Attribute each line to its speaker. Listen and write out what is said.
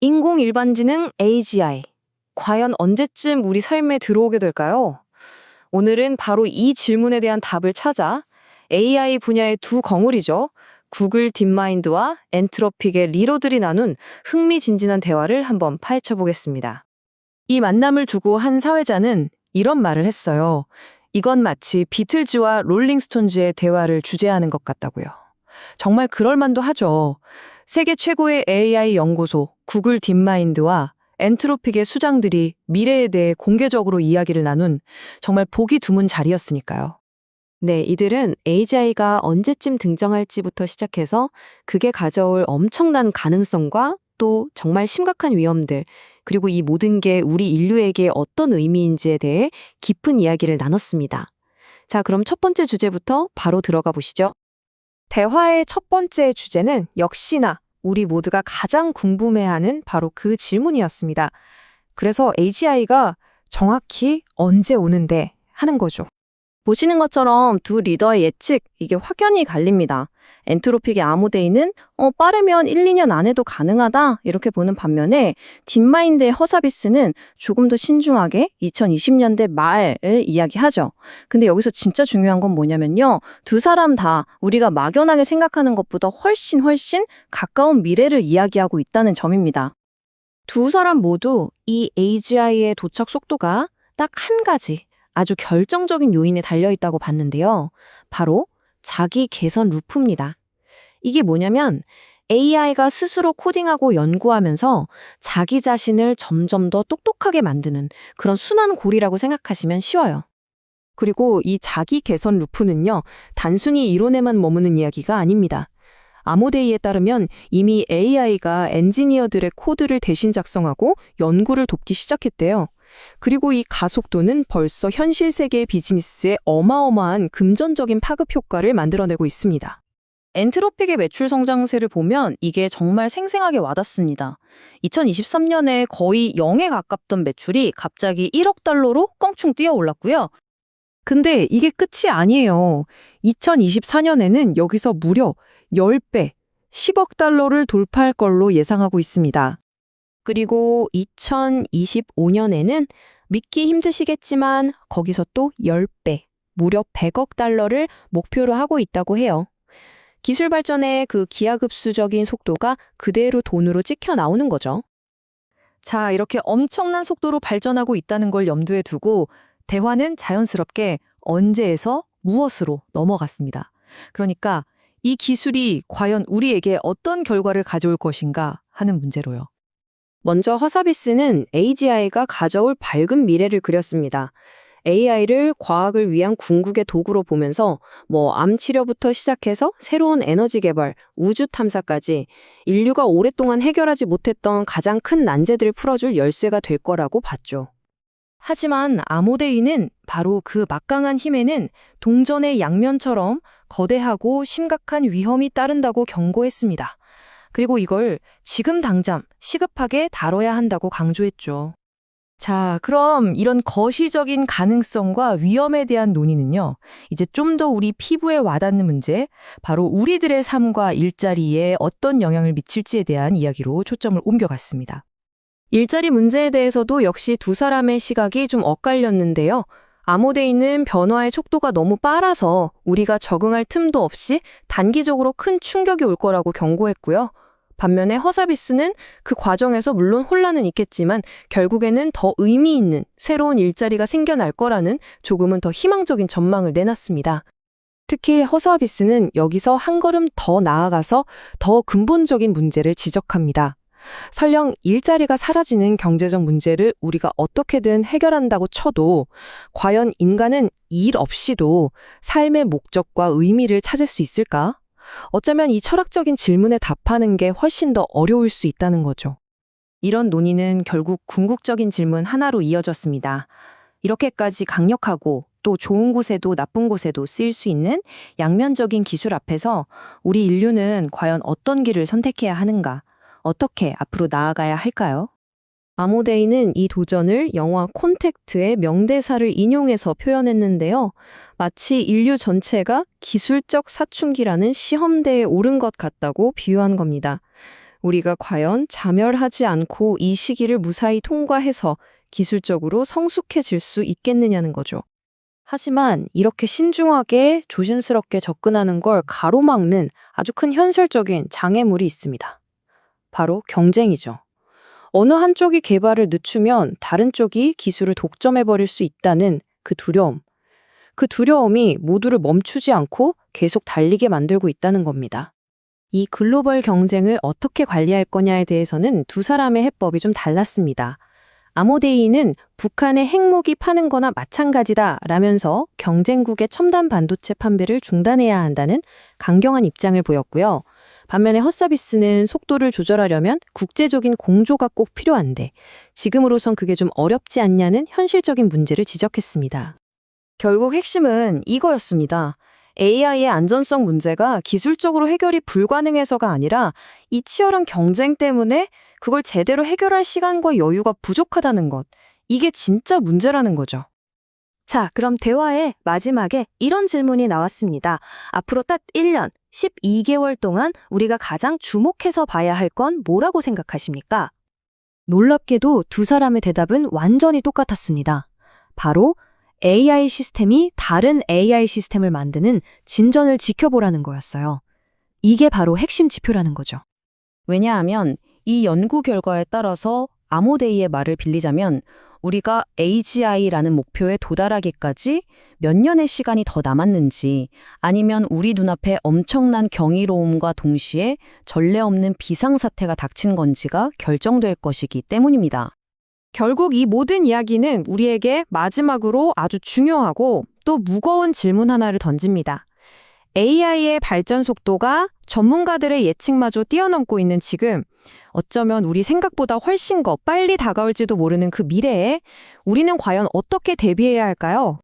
Speaker 1: 인공 일반지능 AGI. 과연 언제쯤 우리 삶에 들어오게 될까요? 오늘은 바로 이 질문에 대한 답을 찾아 AI 분야의 두 거물이죠. 구글 딥마인드와 엔트로픽의 리로들이 나눈 흥미진진한 대화를 한번 파헤쳐 보겠습니다. 이 만남을 두고 한 사회자는 이런 말을 했어요. 이건 마치 비틀즈와 롤링스톤즈의 대화를 주제하는 것 같다고요. 정말 그럴 만도 하죠. 세계 최고의 AI 연구소 구글 딥마인드와 엔트로픽의 수장들이 미래에 대해 공개적으로 이야기를 나눈 정말 보기 드문 자리였으니까요. 네, 이들은 AGI가 언제쯤 등장할지부터 시작해서 그게 가져올 엄청난 가능성과 또 정말 심각한 위험들, 그리고 이 모든 게 우리 인류에게 어떤 의미인지에 대해 깊은 이야기를 나눴습니다. 자, 그럼 첫 번째 주제부터 바로 들어가 보시죠. 대화의 첫 번째 주제는 역시나 우리 모두가 가장 궁금해하는 바로 그 질문이었습니다. 그래서 AGI가 정확히 언제 오는데 하는 거죠. 보시는 것처럼 두 리더의 예측, 이게 확연히 갈립니다. 엔트로픽의 아모데이는 빠르면 1, 2년 안에도 가능하다 이렇게 보는 반면에 딥마인드의 허사비스는 조금 더 신중하게 2020년대 말을 이야기하죠. 근데 여기서 진짜 중요한 건 뭐냐면요. 두 사람 다 우리가 막연하게 생각하는 것보다 훨씬 가까운 미래를 이야기하고 있다는 점입니다. 두 사람 모두 이 AGI의 도착 속도가 딱 한 가지 아주 결정적인 요인에 달려있다고 봤는데요. 바로 자기 개선 루프입니다. 이게 뭐냐면 AI가 스스로 코딩하고 연구하면서 자기 자신을 점점 더 똑똑하게 만드는 그런 순환고리라고 생각하시면 쉬워요. 그리고 이 자기 개선 루프는요, 단순히 이론에만 머무는 이야기가 아닙니다. 아모데이에 따르면 이미 AI가 엔지니어들의 코드를 대신 작성하고 연구를 돕기 시작했대요. 그리고 이 가속도는 벌써 현실 세계의 비즈니스에 어마어마한 금전적인 파급 효과를 만들어내고 있습니다. 엔트로픽의 매출 성장세를 보면 이게 정말 생생하게 와닿습니다. 2023년에 거의 0에 가깝던 매출이 갑자기 1억 달러로 껑충 뛰어올랐고요. 근데 이게 끝이 아니에요. 2024년에는 여기서 무려 10배, 10억 달러를 돌파할 걸로 예상하고 있습니다. 그리고 2025년에는 믿기 힘드시겠지만 거기서 또 10배, 무려 100억 달러를 목표로 하고 있다고 해요. 기술 발전의 그 기하급수적인 속도가 그대로 돈으로 찍혀 나오는 거죠. 자, 이렇게 엄청난 속도로 발전하고 있다는 걸 염두에 두고 대화는 자연스럽게 언제에서 무엇으로 넘어갔습니다. 그러니까 이 기술이 과연 우리에게 어떤 결과를 가져올 것인가 하는 문제로요. 먼저 허사비스는 AGI가 가져올 밝은 미래를 그렸습니다. AI를 과학을 위한 궁극의 도구로 보면서 암 치료부터 시작해서 새로운 에너지 개발, 우주 탐사까지 인류가 오랫동안 해결하지 못했던 가장 큰 난제들을 풀어줄 열쇠가 될 거라고 봤죠. 하지만 아모데이는 바로 그 막강한 힘에는 동전의 양면처럼 거대하고 심각한 위험이 따른다고 경고했습니다. 그리고 이걸 지금 당장 시급하게 다뤄야 한다고 강조했죠. 자, 그럼 이런 거시적인 가능성과 위험에 대한 논의는요, 이제 좀 더 우리 피부에 와닿는 문제, 바로 우리들의 삶과 일자리에 어떤 영향을 미칠지에 대한 이야기로 초점을 옮겨갔습니다. 일자리 문제에 대해서도 역시 두 사람의 시각이 좀 엇갈렸는데요. 아모데이는 변화의 속도가 너무 빨라서 우리가 적응할 틈도 없이 단기적으로 큰 충격이 올 거라고 경고했고요. 반면에 허사비스는 그 과정에서 물론 혼란은 있겠지만 결국에는 더 의미 있는 새로운 일자리가 생겨날 거라는 조금은 더 희망적인 전망을 내놨습니다. 특히 허사비스는 여기서 한 걸음 더 나아가서 더 근본적인 문제를 지적합니다. 설령 일자리가 사라지는 경제적 문제를 우리가 어떻게든 해결한다고 쳐도 과연 인간은 일 없이도 삶의 목적과 의미를 찾을 수 있을까? 어쩌면 이 철학적인 질문에 답하는 게 훨씬 더 어려울 수 있다는 거죠. 이런 논의는 결국 궁극적인 질문 하나로 이어졌습니다. 이렇게까지 강력하고 또 좋은 곳에도 나쁜 곳에도 쓰일 수 있는 양면적인 기술 앞에서 우리 인류는 과연 어떤 길을 선택해야 하는가? 어떻게 앞으로 나아가야 할까요? 아모데이는 이 도전을 영화 콘택트의 명대사를 인용해서 표현했는데요. 마치 인류 전체가 기술적 사춘기라는 시험대에 오른 것 같다고 비유한 겁니다. 우리가 과연 자멸하지 않고 이 시기를 무사히 통과해서 기술적으로 성숙해질 수 있겠느냐는 거죠. 하지만 이렇게 신중하게 조심스럽게 접근하는 걸 가로막는 아주 큰 현실적인 장애물이 있습니다. 바로 경쟁이죠. 어느 한쪽이 개발을 늦추면 다른 쪽이 기술을 독점해버릴 수 있다는 그 두려움. 그 두려움이 모두를 멈추지 않고 계속 달리게 만들고 있다는 겁니다. 이 글로벌 경쟁을 어떻게 관리할 거냐에 대해서는 두 사람의 해법이 좀 달랐습니다. 아모데이는 북한의 핵무기 파는 거나 마찬가지다 라면서 경쟁국의 첨단 반도체 판매를 중단해야 한다는 강경한 입장을 보였고요. 반면에 헛서비스는 속도를 조절하려면 국제적인 공조가 꼭 필요한데 지금으로선 그게 좀 어렵지 않냐는 현실적인 문제를 지적했습니다. 결국 핵심은 이거였습니다. AI의 안전성 문제가 기술적으로 해결이 불가능해서가 아니라 이 치열한 경쟁 때문에 그걸 제대로 해결할 시간과 여유가 부족하다는 것. 이게 진짜 문제라는 거죠. 자, 그럼 대화의 마지막에 이런 질문이 나왔습니다. 앞으로 딱 1년, 12개월 동안 우리가 가장 주목해서 봐야 할 건 뭐라고 생각하십니까? 놀랍게도 두 사람의 대답은 완전히 똑같았습니다. 바로 AI 시스템이 다른 AI 시스템을 만드는 진전을 지켜보라는 거였어요. 이게 바로 핵심 지표라는 거죠. 왜냐하면 이 연구 결과에 따라서 아모데이의 말을 빌리자면 우리가 AGI라는 목표에 도달하기까지 몇 년의 시간이 더 남았는지 아니면 우리 눈앞에 엄청난 경이로움과 동시에 전례 없는 비상사태가 닥친 건지가 결정될 것이기 때문입니다. 결국 이 모든 이야기는 우리에게 마지막으로 아주 중요하고 또 무거운 질문 하나를 던집니다. AI의 발전 속도가 전문가들의 예측마저 뛰어넘고 있는 지금, 어쩌면 우리 생각보다 훨씬 더 빨리 다가올지도 모르는 그 미래에 우리는 과연 어떻게 대비해야 할까요?